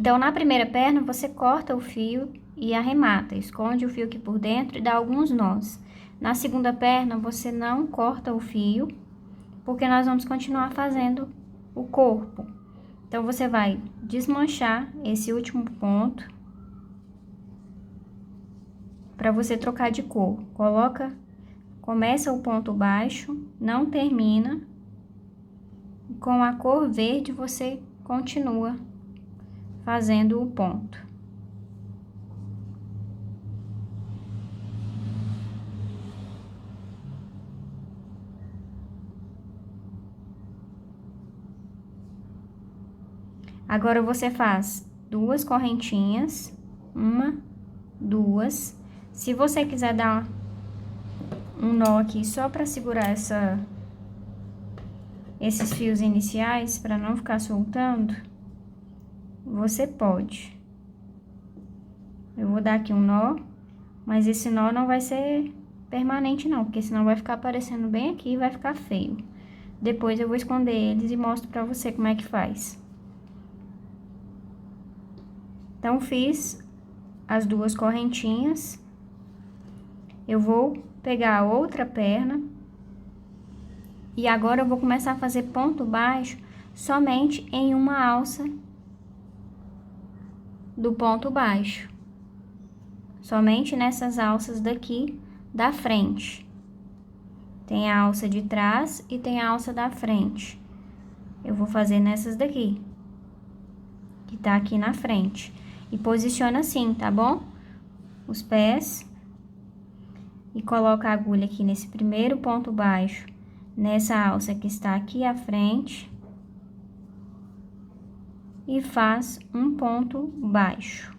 Então, na primeira perna, você corta o fio e arremata, esconde o fio aqui por dentro e dá alguns nós. Na segunda perna, você não corta o fio, porque nós vamos continuar fazendo o corpo. Então, você vai desmanchar esse último ponto para você trocar de cor. Começa o ponto baixo, não termina. Com a cor verde, você continua fazendo o ponto. Agora, você faz 2 correntinhas, 1, 2. Se você quiser dar um nó aqui só para segurar esses fios iniciais, para não ficar soltando, você pode. Eu vou dar aqui um nó, mas esse nó não vai ser permanente não, porque senão vai ficar aparecendo bem aqui e vai ficar feio. Depois eu vou esconder eles e mostro pra você como é que faz. Então, fiz as 2 correntinhas. Eu vou pegar a outra perna. E agora eu vou começar a fazer ponto baixo somente em uma alça do ponto baixo. Somente nessas alças daqui da frente. Tem a alça de trás e tem a alça da frente. Eu vou fazer nessas daqui, que tá aqui na frente. E posiciona assim, tá bom? Os pés. E coloca a agulha aqui nesse primeiro ponto baixo, nessa alça que está aqui à frente. E faz um ponto baixo.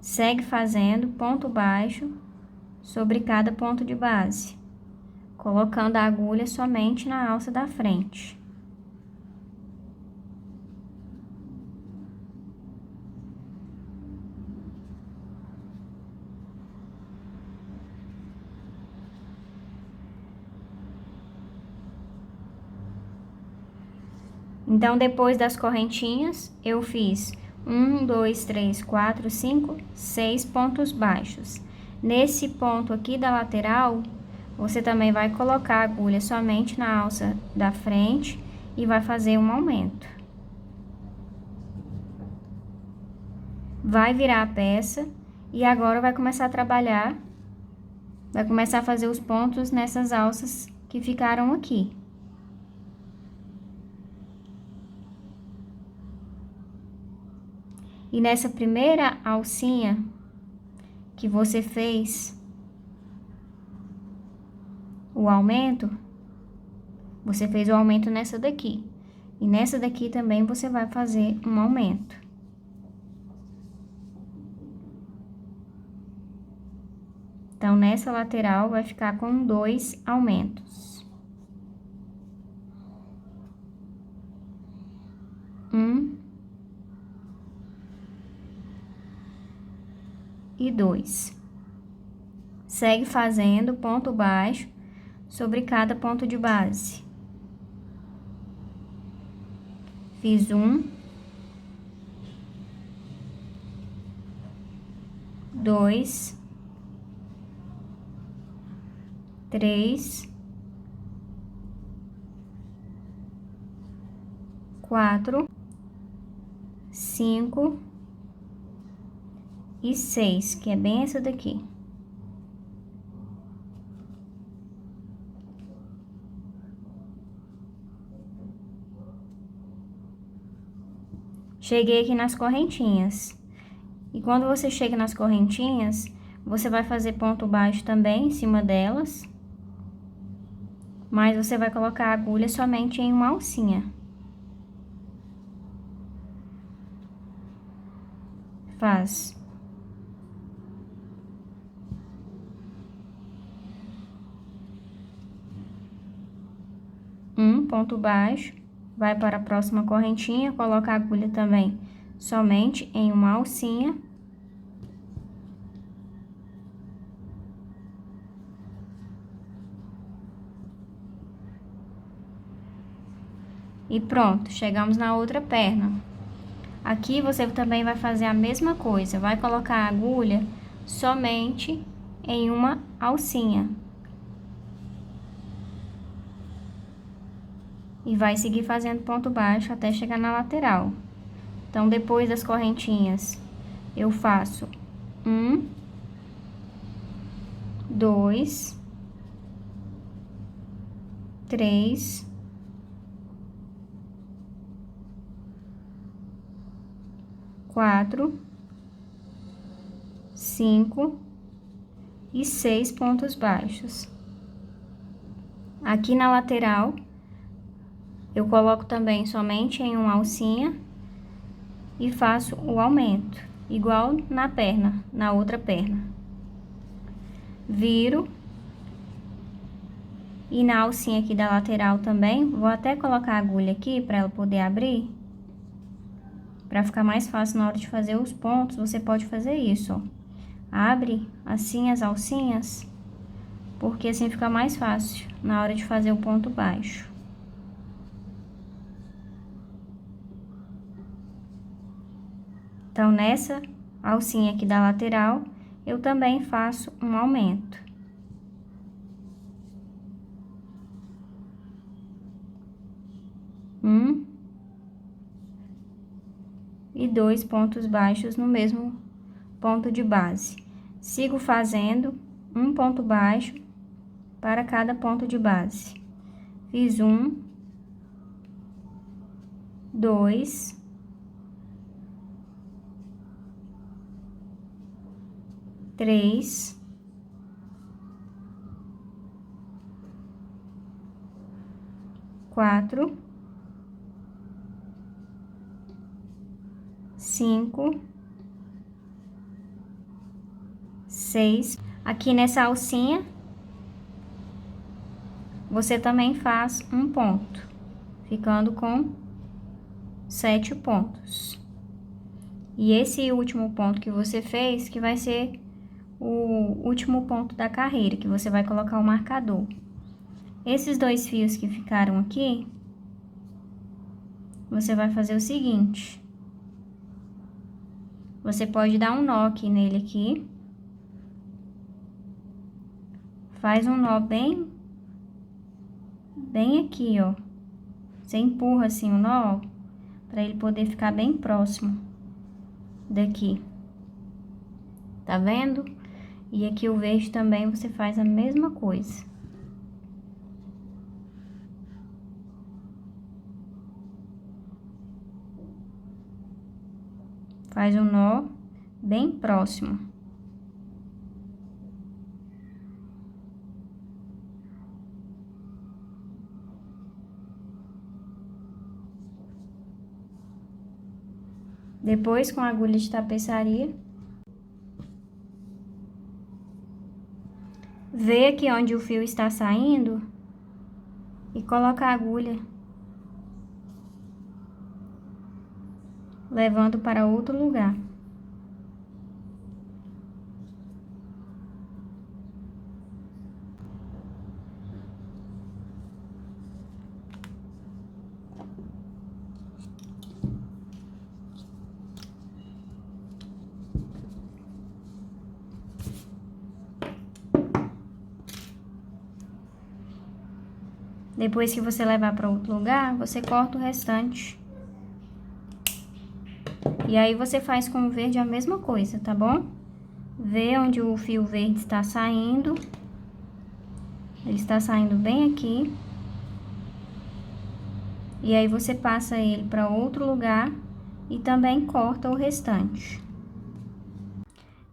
Segue fazendo ponto baixo sobre cada ponto de base, colocando a agulha somente na alça da frente. Então, depois das correntinhas, eu fiz 1, 2, 3, 4, 5, 6 pontos baixos. Nesse ponto aqui da lateral, você também vai colocar a agulha somente na alça da frente e vai fazer um aumento. Vai virar a peça e agora vai começar a trabalhar, vai começar a fazer os pontos nessas alças que ficaram aqui. E nessa primeira alcinha que você fez o aumento, você fez o aumento nessa daqui. E nessa daqui também você vai fazer um aumento. Então, nessa lateral vai ficar com 2 aumentos. 1 e 2. Segue fazendo ponto baixo sobre cada ponto de base. Fiz 1, 2, 3, 4, 5 e 6, que é bem essa daqui. Cheguei aqui nas correntinhas. E quando você chega nas correntinhas, você vai fazer ponto baixo também em cima delas. Mas você vai colocar a agulha somente em uma alcinha. Faz um ponto baixo, vai para a próxima correntinha, coloca a agulha também somente em uma alcinha. E pronto, chegamos na outra perna. Aqui você também vai fazer a mesma coisa, vai colocar a agulha somente em uma alcinha. E vai seguir fazendo ponto baixo até chegar na lateral. Então, depois das correntinhas, eu faço 1, 2, 3, 4, 5 e 6 pontos baixos. Aqui na lateral, eu coloco também somente em uma alcinha e faço o aumento, igual na perna, na outra perna. Viro. E na alcinha aqui da lateral também, vou até colocar a agulha aqui para ela poder abrir. Para ficar mais fácil na hora de fazer os pontos, você pode fazer isso, ó. Abre assim as alcinhas, porque assim fica mais fácil na hora de fazer o ponto baixo. Então, nessa alcinha aqui da lateral, eu também faço um aumento. E 2 pontos baixos no mesmo ponto de base. Sigo fazendo um ponto baixo para cada ponto de base. Fiz 1, 2, 3, 4, 5, 6. Aqui nessa alcinha, você também faz um ponto, ficando com 7 pontos. E esse último ponto que você fez, que vai ser o último ponto da carreira, que você vai colocar o marcador. Esses 2 fios que ficaram aqui, você vai fazer o seguinte. Você pode dar um nó aqui nele aqui. Faz um nó bem aqui, ó. Você empurra assim o nó, para ele poder ficar bem próximo daqui. Tá vendo? E aqui o verde também você faz a mesma coisa. Faz um nó bem próximo. Depois, com a agulha de tapeçaria, vê aqui onde o fio está saindo e coloca a agulha, levando para outro lugar. Depois que você levar para outro lugar, você corta o restante. E aí, você faz com o verde a mesma coisa, tá bom? Vê onde o fio verde está saindo. Ele está saindo bem aqui. E aí, você passa ele para outro lugar e também corta o restante.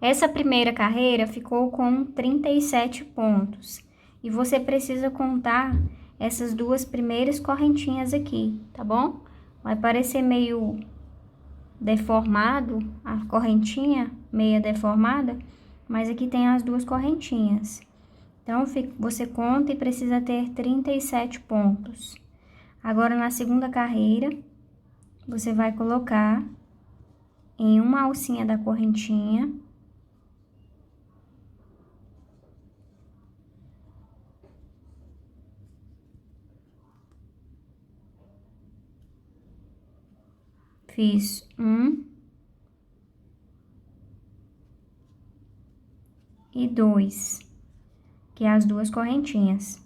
Essa primeira carreira ficou com 37 pontos. E você precisa contar essas 2 primeiras correntinhas aqui, tá bom? Vai parecer meio deformado, a correntinha meia deformada, mas aqui tem as 2 correntinhas. Então, você conta e precisa ter 37 pontos. Agora, na segunda carreira, você vai colocar em uma alcinha da correntinha, Fiz 1 e 2, que é as duas correntinhas.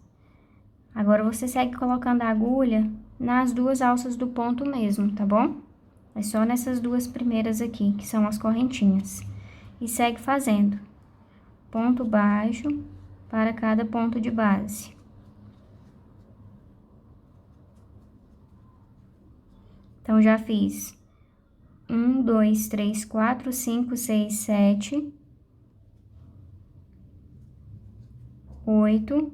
Agora, você segue colocando a agulha nas duas alças do ponto mesmo, tá bom? É só nessas duas primeiras aqui, que são as correntinhas. E segue fazendo ponto baixo para cada ponto de base. Então, já fiz 1, 2, 3, 4, 5, 6, 7, 8,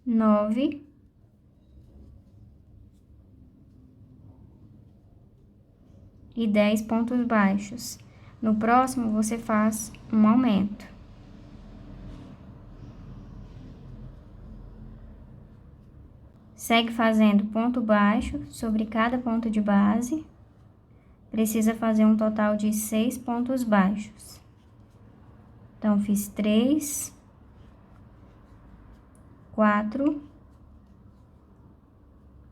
9, e 10 pontos baixos. No próximo, você faz um aumento. Segue fazendo ponto baixo sobre cada ponto de base. Precisa fazer um total de 6 pontos baixos. Então, fiz 3, 4,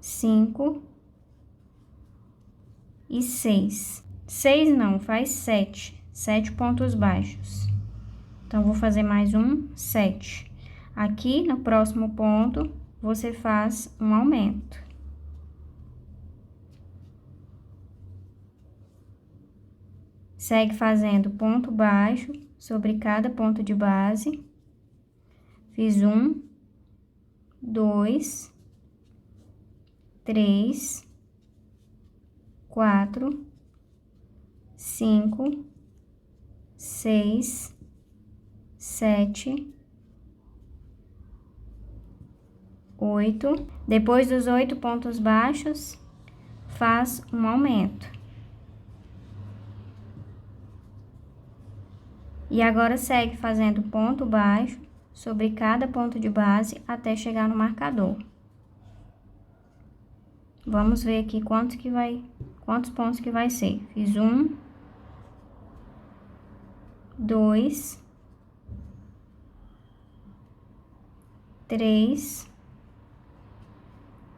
5 e 6. 6 não, faz 7. 7 pontos baixos. Então, vou fazer mais um, 7. Aqui, no próximo ponto, você faz um aumento. Segue fazendo ponto baixo sobre cada ponto de base. Fiz 1, 2, 3, 4, 5, 6, 7, 8. Depois dos 8 pontos baixos, faz um aumento. E agora segue fazendo ponto baixo sobre cada ponto de base até chegar no marcador. Vamos ver aqui quantos pontos que vai ser. Fiz 1, 2, 3,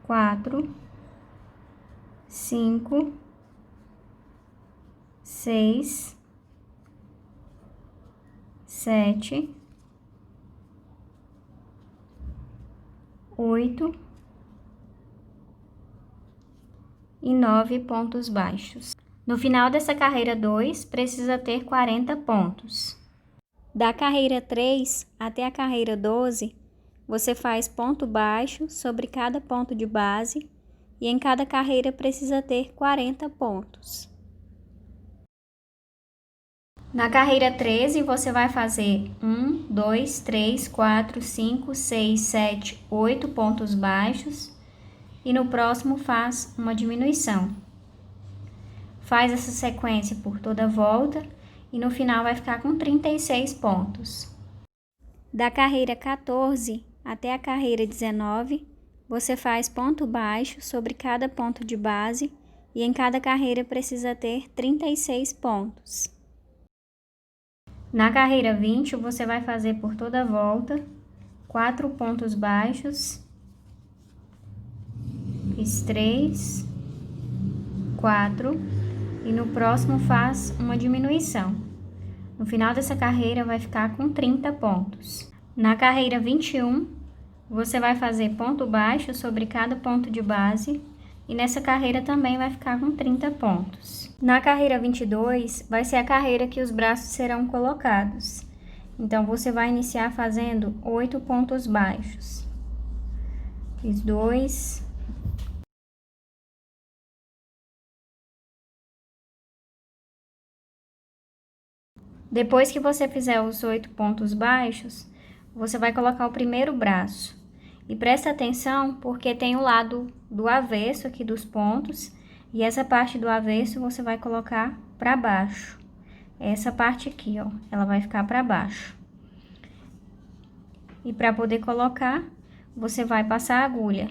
4, 5, 6, 7, 8 e 9 pontos baixos. No final dessa carreira 2, precisa ter 40 pontos. Da carreira 3 até a carreira 12, você faz ponto baixo sobre cada ponto de base e em cada carreira precisa ter 40 pontos. Na carreira 13, você vai fazer 1, 2, 3, 4, 5, 6, 7, 8 pontos baixos e no próximo faz uma diminuição. Faz essa sequência por toda a volta e no final vai ficar com 36 pontos. Da carreira 14 até a carreira 19, você faz ponto baixo sobre cada ponto de base e em cada carreira precisa ter 36 pontos. Na carreira 20, você vai fazer por toda a volta 4 pontos baixos. Fiz 3, 4 e no próximo faz uma diminuição. No final dessa carreira vai ficar com 30 pontos. Na carreira 21, você vai fazer ponto baixo sobre cada ponto de base e nessa carreira também vai ficar com 30 pontos. Na carreira 22, vai ser a carreira que os braços serão colocados. Então, você vai iniciar fazendo 8 pontos baixos. Fiz 2. Depois que você fizer os 8 pontos baixos, você vai colocar o primeiro braço. E presta atenção, porque tem o lado do avesso aqui dos pontos, e essa parte do avesso você vai colocar para baixo. Essa parte aqui, ó, ela vai ficar para baixo. E para poder colocar, você vai passar a agulha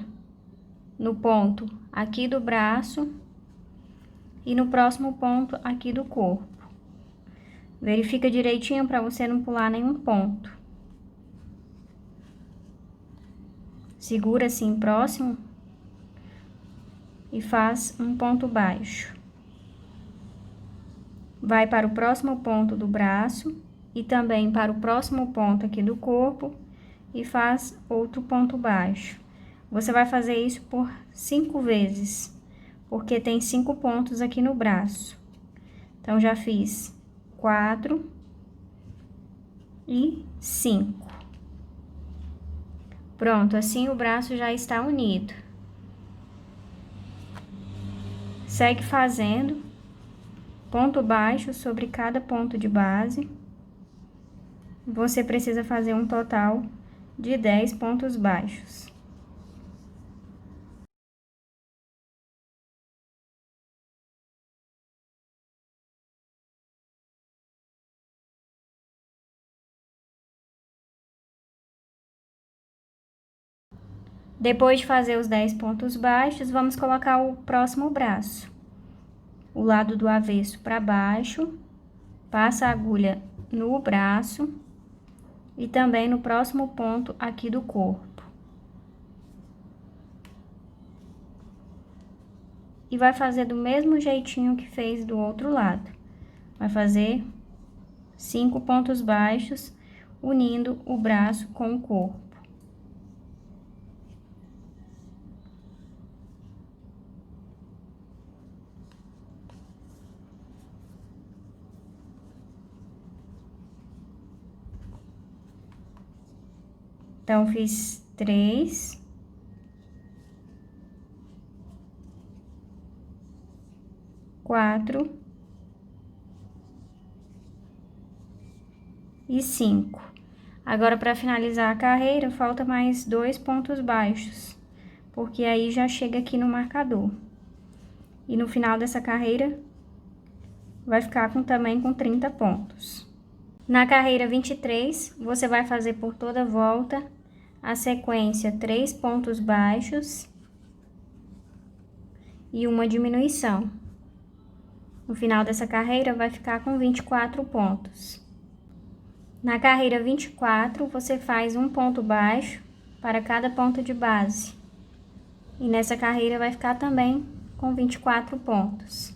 no ponto aqui do braço e no próximo ponto aqui do corpo. Verifica direitinho para você não pular nenhum ponto. Segura assim próximo e faz um ponto baixo. Vai para o próximo ponto do braço e também para o próximo ponto aqui do corpo e faz outro ponto baixo. Você vai fazer isso por 5 vezes, porque tem 5 pontos aqui no braço. Então, já fiz 4 e 5. Pronto, assim o braço já está unido. Segue fazendo ponto baixo sobre cada ponto de base. Você precisa fazer um total de 10 pontos baixos. Depois de fazer os 10 pontos baixos, vamos colocar o próximo braço. O lado do avesso para baixo, passa a agulha no braço e também no próximo ponto aqui do corpo. E vai fazer do mesmo jeitinho que fez do outro lado. Vai fazer 5 pontos baixos, unindo o braço com o corpo. Então, fiz 3, 4 e 5. Agora, para finalizar a carreira, falta mais 2 pontos baixos, porque aí já chega aqui no marcador. E no final dessa carreira, vai ficar também com 30 pontos. Na carreira 23, você vai fazer por toda a volta a sequência 3 pontos baixos e uma diminuição. No final dessa carreira, vai ficar com 24 pontos. Na carreira 24, você faz um ponto baixo para cada ponto de base. E nessa carreira vai ficar também com 24 pontos.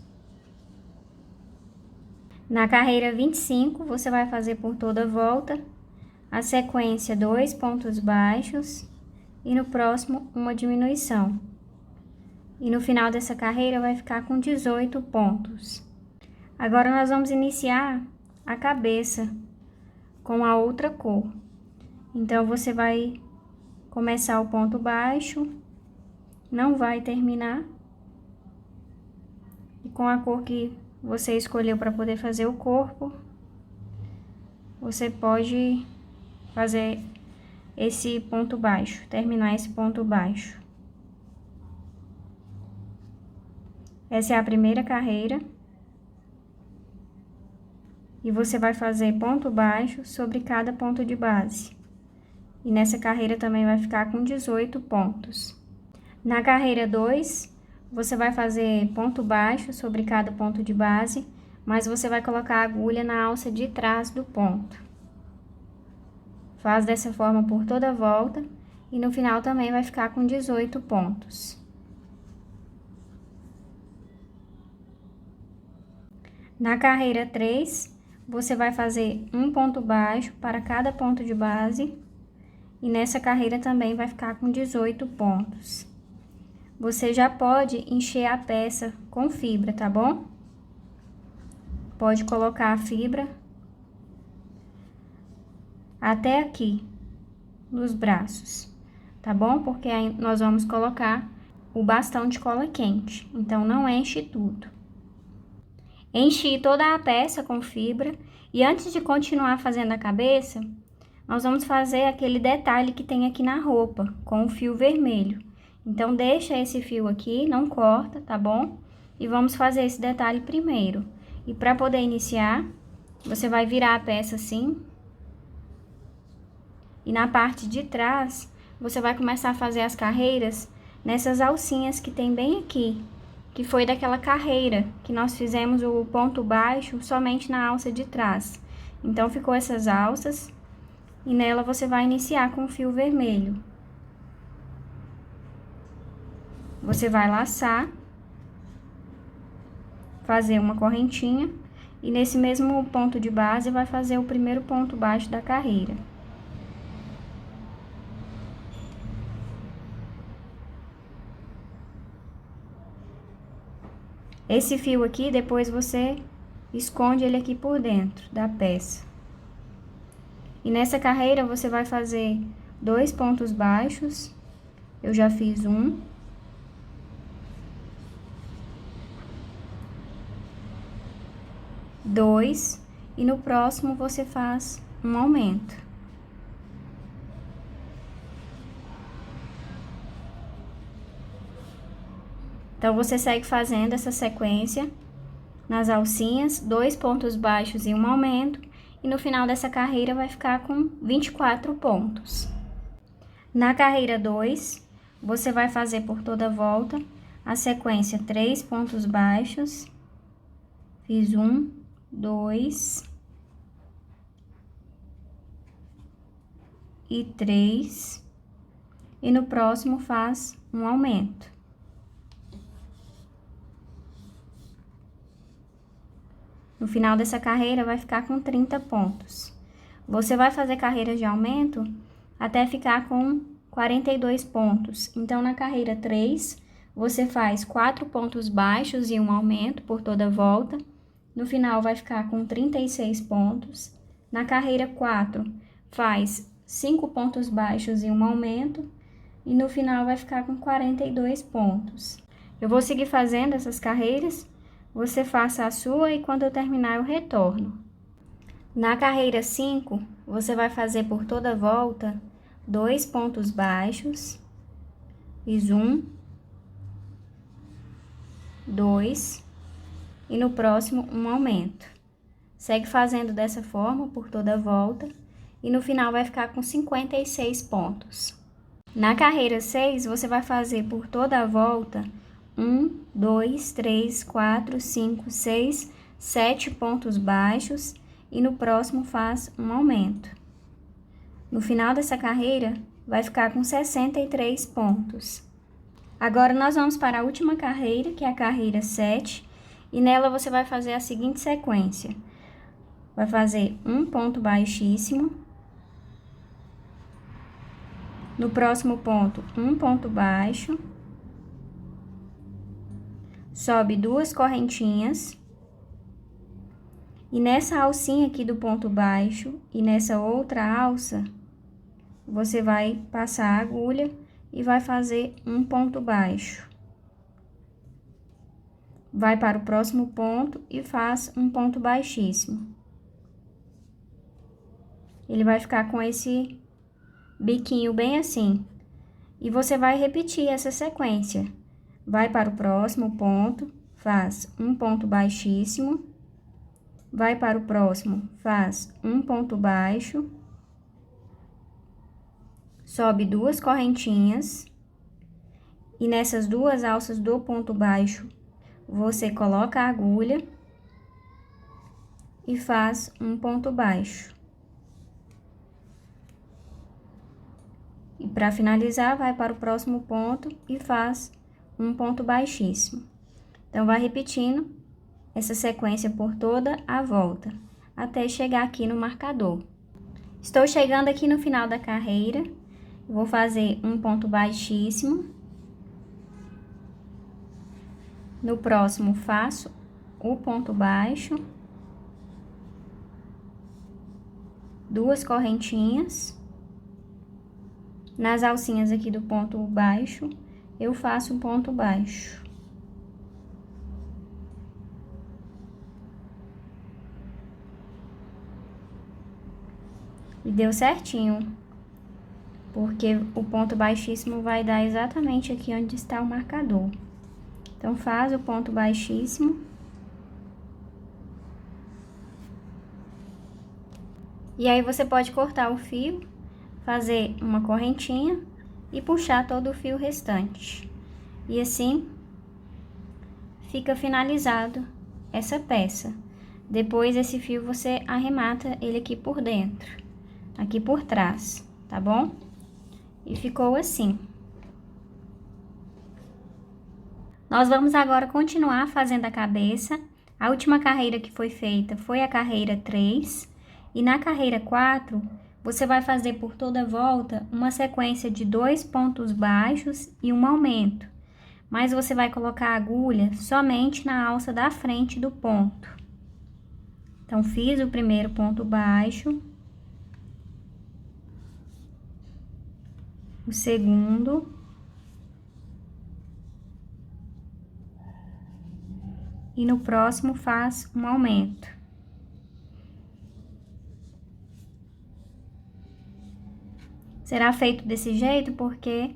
Na carreira 25, você vai fazer por toda a volta a sequência 2 pontos baixos e no próximo uma diminuição. E no final dessa carreira vai ficar com 18 pontos. Agora nós vamos iniciar a cabeça com a outra cor. Então, você vai começar o ponto baixo, não vai terminar. E com a cor que você escolheu para poder fazer o corpo, você pode fazer esse ponto baixo, terminar esse ponto baixo. Essa é a primeira carreira. E você vai fazer ponto baixo sobre cada ponto de base. E nessa carreira também vai ficar com 18 pontos. Na carreira 2, você vai fazer ponto baixo sobre cada ponto de base, mas você vai colocar a agulha na alça de trás do ponto. Faz dessa forma por toda a volta e no final também vai ficar com 18 pontos. Na carreira 3, você vai fazer um ponto baixo para cada ponto de base e nessa carreira também vai ficar com 18 pontos. Você já pode encher a peça com fibra, tá bom? Pode colocar a fibra até aqui, nos braços, tá bom? Porque aí nós vamos colocar o bastão de cola quente, então não enche tudo. Enchi toda a peça com fibra e antes de continuar fazendo a cabeça, nós vamos fazer aquele detalhe que tem aqui na roupa, com o fio vermelho. Então, deixa esse fio aqui, não corta, tá bom? E vamos fazer esse detalhe primeiro. E para poder iniciar, você vai virar a peça assim. E na parte de trás, você vai começar a fazer as carreiras nessas alcinhas que tem bem aqui, que foi daquela carreira que nós fizemos o ponto baixo somente na alça de trás. Então, ficou essas alças e nela você vai iniciar com o fio vermelho. Você vai laçar fazer uma correntinha e nesse mesmo ponto de base vai fazer o primeiro ponto baixo da carreira. Esse fio aqui, depois você esconde ele aqui por dentro da peça. E nessa carreira você vai fazer 2 pontos baixos. Eu já fiz um. Dois, e no próximo você faz um aumento. Então, você segue fazendo essa sequência nas alcinhas, 2 pontos baixos e um aumento, e no final dessa carreira vai ficar com 24 pontos. Na carreira 2, você vai fazer por toda a volta a sequência 3 pontos baixos, fiz 1, 2 e 3, e no próximo faz um aumento. No final dessa carreira vai ficar com 30 pontos. Você vai fazer carreira de aumento até ficar com 42 pontos. Então, na carreira 3, você faz 4 pontos baixos e um aumento por toda a volta. No final vai ficar com 36 pontos. Na carreira 4, faz 5 pontos baixos e um aumento. E no final vai ficar com 42 pontos. Eu vou seguir fazendo essas carreiras. Você faça a sua e quando eu terminar eu retorno. Na carreira 5, você vai fazer por toda a volta 2 pontos baixos. Fiz 1, 2 e no próximo um aumento. Segue fazendo dessa forma por toda a volta e no final vai ficar com 56 pontos. Na carreira 6, você vai fazer por toda a volta 1, 2, 3, 4, 5, 6, 7 pontos baixos e no próximo faz um aumento. No final dessa carreira, vai ficar com 63 pontos. Agora, nós vamos para a última carreira, que é a carreira 7, e nela você vai fazer a seguinte sequência. Vai fazer um ponto baixíssimo. No próximo ponto, um ponto baixo. Sobe 2 correntinhas. E nessa alcinha aqui do ponto baixo e nessa outra alça, você vai passar a agulha e vai fazer um ponto baixo. Vai para o próximo ponto e faz um ponto baixíssimo. Ele vai ficar com esse biquinho bem assim. E você vai repetir essa sequência. Vai para o próximo ponto, faz um ponto baixíssimo. Vai para o próximo, faz um ponto baixo. Sobe 2 correntinhas. E nessas 2 alças do ponto baixo, você coloca a agulha e faz um ponto baixo. E para finalizar, vai para o próximo ponto e faz um ponto baixíssimo. Então, vai repetindo essa sequência por toda a volta, até chegar aqui no marcador. Estou chegando aqui no final da carreira, vou fazer um ponto baixíssimo. No próximo, faço o ponto baixo, 2 correntinhas. Nas alcinhas aqui do ponto baixo, eu faço um ponto baixo. E deu certinho, porque o ponto baixíssimo vai dar exatamente aqui onde está o marcador. Então, faz o ponto baixíssimo. E aí, você pode cortar o fio, fazer uma correntinha e puxar todo o fio restante. E assim, fica finalizado essa peça. Depois, esse fio você arremata ele aqui por dentro, aqui por trás, tá bom? E ficou assim. Nós vamos agora continuar fazendo a cabeça. A última carreira que foi feita foi a carreira 3. E na carreira 4, você vai fazer por toda a volta uma sequência de 2 pontos baixos e um aumento. Mas você vai colocar a agulha somente na alça da frente do ponto. Então, fiz o primeiro ponto baixo. O segundo. E no próximo faz um aumento. Será feito desse jeito porque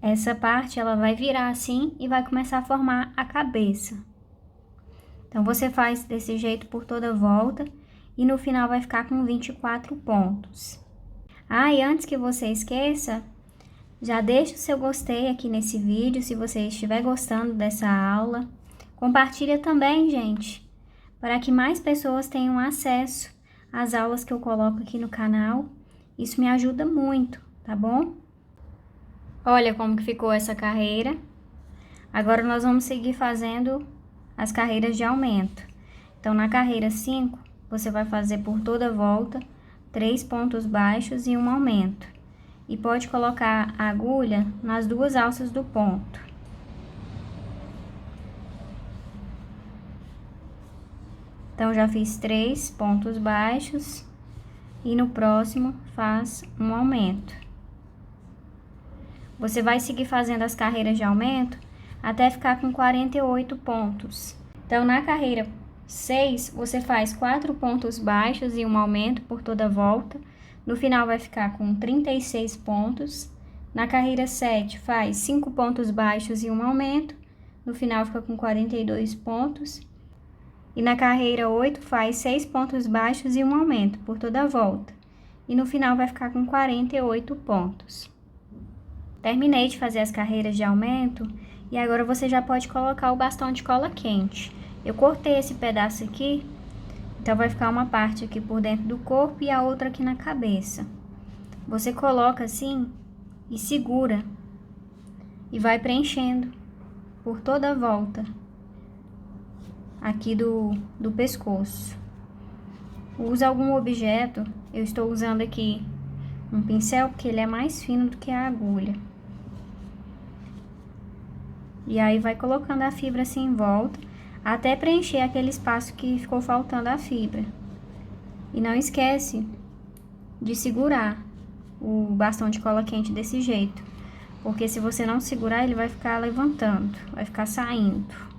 essa parte ela vai virar assim e vai começar a formar a cabeça. Então, você faz desse jeito por toda a volta e no final vai ficar com 24 pontos. E antes que você esqueça, já deixa o seu gostei aqui nesse vídeo se você estiver gostando dessa aula. Compartilha também, gente, para que mais pessoas tenham acesso às aulas que eu coloco aqui no canal. Isso me ajuda muito, tá bom? Olha como que ficou essa carreira. Agora nós vamos seguir fazendo as carreiras de aumento. Então, na carreira 5, você vai fazer por toda a volta 3 pontos baixos e um aumento. E pode colocar a agulha nas 2 alças do ponto. Então, já fiz 3 pontos baixos e no próximo faz um aumento. Você vai seguir fazendo as carreiras de aumento até ficar com 48 pontos. Então, na carreira 6, você faz 4 pontos baixos e um aumento por toda a volta. No final, vai ficar com 36 pontos. Na carreira 7, faz 5 pontos baixos e um aumento. No final, fica com 42 pontos. E na carreira 8, faz 6 pontos baixos e um aumento por toda a volta. E no final, vai ficar com 48 pontos. Terminei de fazer as carreiras de aumento e agora você já pode colocar o bastão de cola quente. Eu cortei esse pedaço aqui, então vai ficar uma parte aqui por dentro do corpo e a outra aqui na cabeça. Você coloca assim e segura e vai preenchendo por toda a volta aqui do pescoço. Usa algum objeto, eu estou usando aqui um pincel porque ele é mais fino do que a agulha. E aí vai colocando a fibra assim em volta, até preencher aquele espaço que ficou faltando a fibra. E não esquece de segurar o bastão de cola quente desse jeito, porque se você não segurar, ele vai ficar levantando, vai ficar saindo.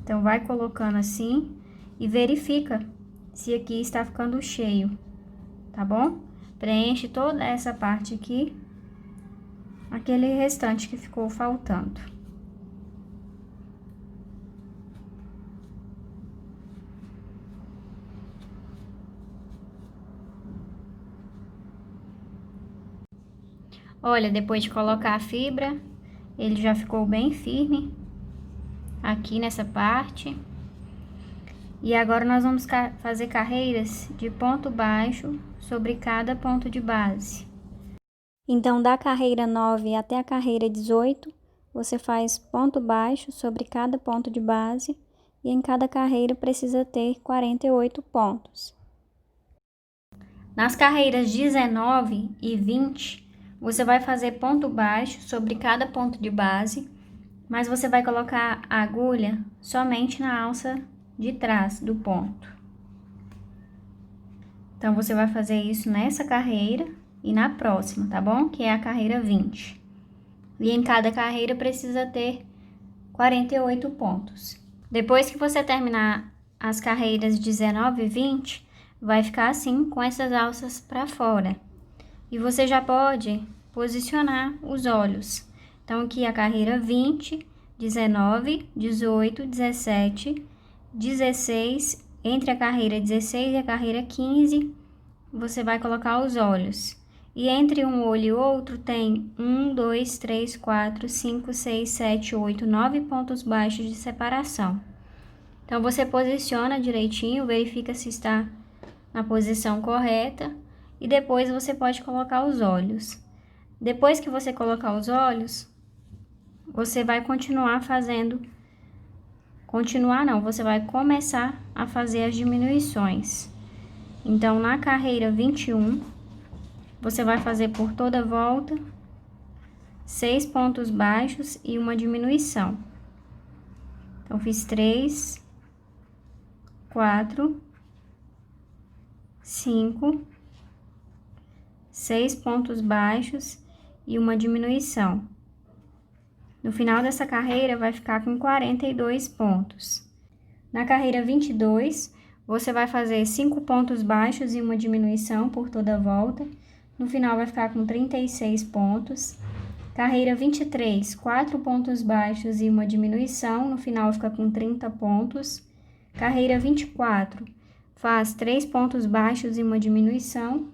Então, vai colocando assim e verifica se aqui está ficando cheio, tá bom? Preenche toda essa parte aqui, aquele restante que ficou faltando. Olha, depois de colocar a fibra, ele já ficou bem firme aqui nessa parte. E agora nós vamos fazer carreiras de ponto baixo sobre cada ponto de base. Então, da carreira 9 até a carreira 18, você faz ponto baixo sobre cada ponto de base e em cada carreira precisa ter 48 pontos. Nas carreiras 19 e 20, você vai fazer ponto baixo sobre cada ponto de base, mas você vai colocar a agulha somente na alça de trás do ponto. Então, você vai fazer isso nessa carreira e na próxima, tá bom? Que é a carreira 20. E em cada carreira precisa ter 48 pontos. Depois que você terminar as carreiras 19 e 20, vai ficar assim, com essas alças para fora. E você já pode posicionar os olhos. Então, aqui a carreira 20, 19, 18, 17, 16, entre a carreira 16 e a carreira 15, você vai colocar os olhos. E entre um olho e outro tem 1, 2, 3, 4, 5, 6, 7, 8, 9 pontos baixos de separação. Então, você posiciona direitinho, verifica se está na posição correta e depois você pode colocar os olhos. Depois que você colocar os olhos, você vai continuar fazendo... Continuar não, você vai começar a fazer as diminuições. Então, na carreira 21, você vai fazer por toda a volta 6 pontos baixos e uma diminuição. Então, fiz 3, 4, 5, 6 pontos baixos e uma diminuição. No final dessa carreira, vai ficar com 42 pontos. Na carreira 22, você vai fazer 5 pontos baixos e uma diminuição por toda a volta. No final, vai ficar com 36 pontos. Carreira 23, 4 pontos baixos e uma diminuição. No final, fica com 30 pontos. Carreira 24, faz 3 pontos baixos e uma diminuição.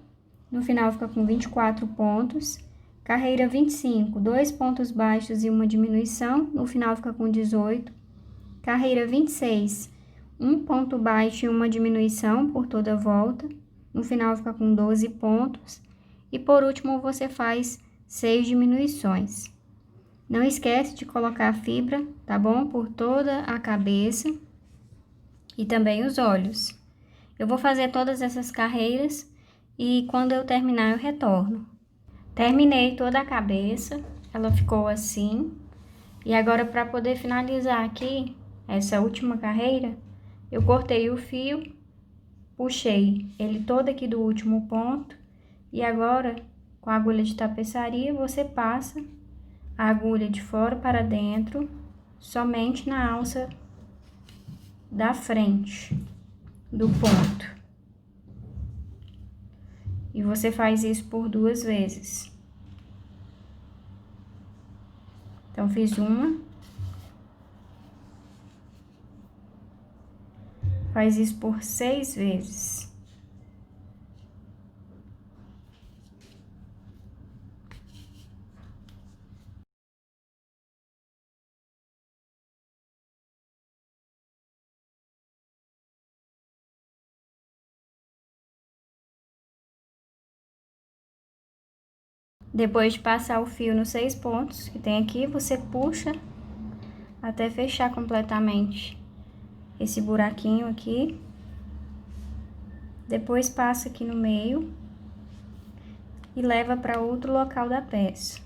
No final, fica com 24 pontos. Carreira 25, 2 pontos baixos e uma diminuição. No final, fica com 18. Carreira 26, 1 ponto baixo e uma diminuição por toda a volta. No final, fica com 12 pontos. E por último, você faz 6 diminuições. Não esquece de colocar a fibra, tá bom? Por toda a cabeça e também os olhos. Eu vou fazer todas essas carreiras e quando eu terminar eu retorno. Terminei toda a cabeça, ela ficou assim. E agora, para poder finalizar aqui essa última carreira, eu cortei o fio, puxei ele todo aqui do último ponto. E agora, com a agulha de tapeçaria, você passa a agulha de fora para dentro, somente na alça da frente do ponto. E você faz isso por 2 vezes. Então, fiz uma. Faz isso por 6 vezes. Depois de passar o fio nos 6 pontos que tem aqui, você puxa até fechar completamente esse buraquinho aqui. Depois passa aqui no meio e leva para outro local da peça.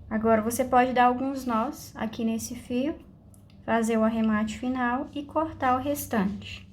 Agora, você pode dar alguns nós aqui nesse fio, fazer o arremate final e cortar o restante.